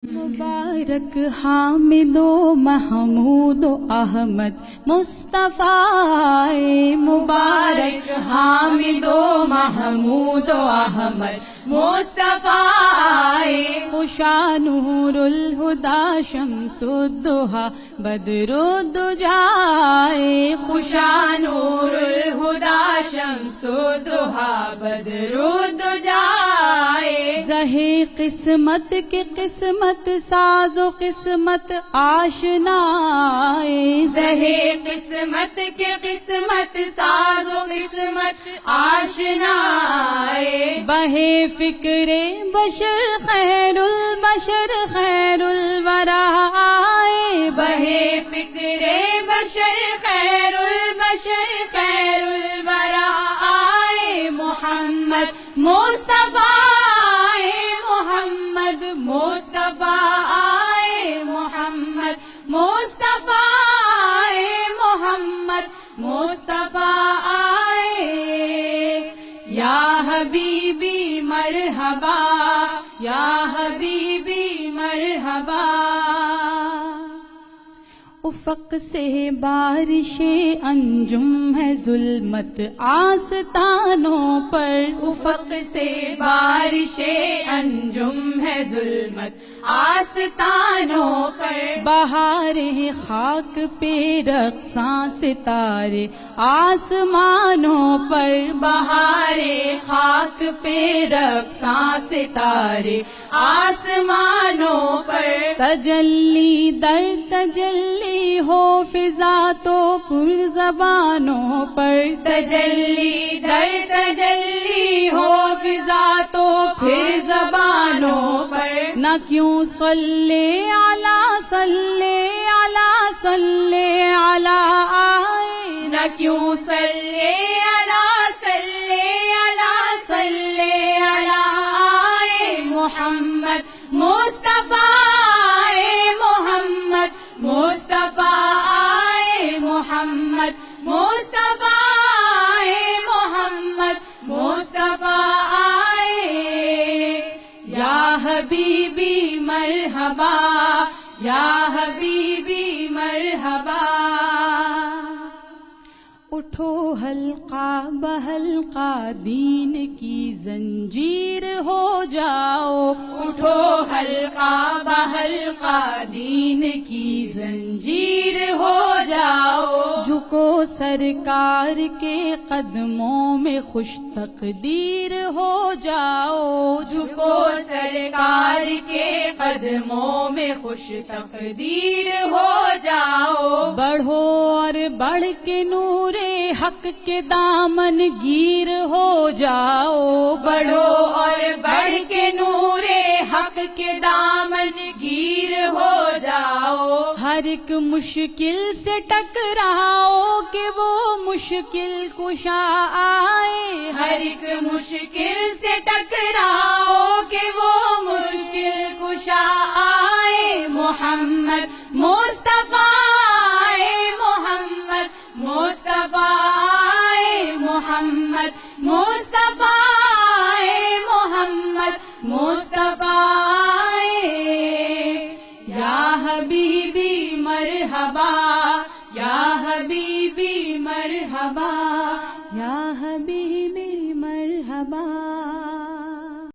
مبارک حامد و محمود و احمد مصطفیٰ مبارک حامد و محمود و احمد مصطفیٰ خوشا نور الہدی شمس الضحیٰ بدر الدجیٰ خوشا نور الہدی شمس الضحیٰ بدر الدجیٰ زہے قسمت کے قسمت ساز و قسمت آشنا زہے قسمت کے قسمت ساز و قسمت آشنا بہے فکر بشر خیر البشر خیر الورا بہے فکر بشر خیر البشر خیر الورا آئے محمد مصطفیٰ محمد مصطفیٰ آئے محمد مصطفیٰ محمد مصطفیٰ آئے یا حبیبی مرحبا یا حبیبی مرحبا افق سے بارش انجم ہے ظلمت آستانوں پر افق سے بارش انجم ہے ظلمت آستانوں پر بہار خاک پہ رقصاں ستارے آسمانوں پر بہار خاک پہ رقصاں ستارے آسمانوں پر تجلی در تجلی ہو فضا تو پر زبانوں پر تجلی در تجلی ہو فضا تو پھر زبانوں پر نہ کیوں صلی علی صلی علی صلی علی آئے نہ کیوں صلی علی صلی علی صلی علی آئے محمد مصطفیٰ محمد مصطفیٰ آئے محمد مصطفیٰ محمد مصطفیٰ آئے یا حبیبی مرحبا یا حبیبی مرحبا اٹھو حلقہ بحلقہ دین کی زنجیر ہو جاؤ اٹھو حلقہ بحلقہ دین کی زنجیر ہو جاؤ جھکو سرکار کے قدموں میں خوش تقدیر ہو جاؤ جھکو سرکار کے قدموں میں خوش تقدیر ہو جاؤ بڑھو اور بڑھ کے نور حق کے دامن گیر ہو جاؤ بڑھو اور بڑھ کے نور حق کے دامن گیر ہو جاؤ ہر ایک مشکل سے ٹکراؤ کہ وہ مشکل کشا آئے ہر ایک مشکل سے ٹکراؤ کہ وہ مشکل کشا آئے محمد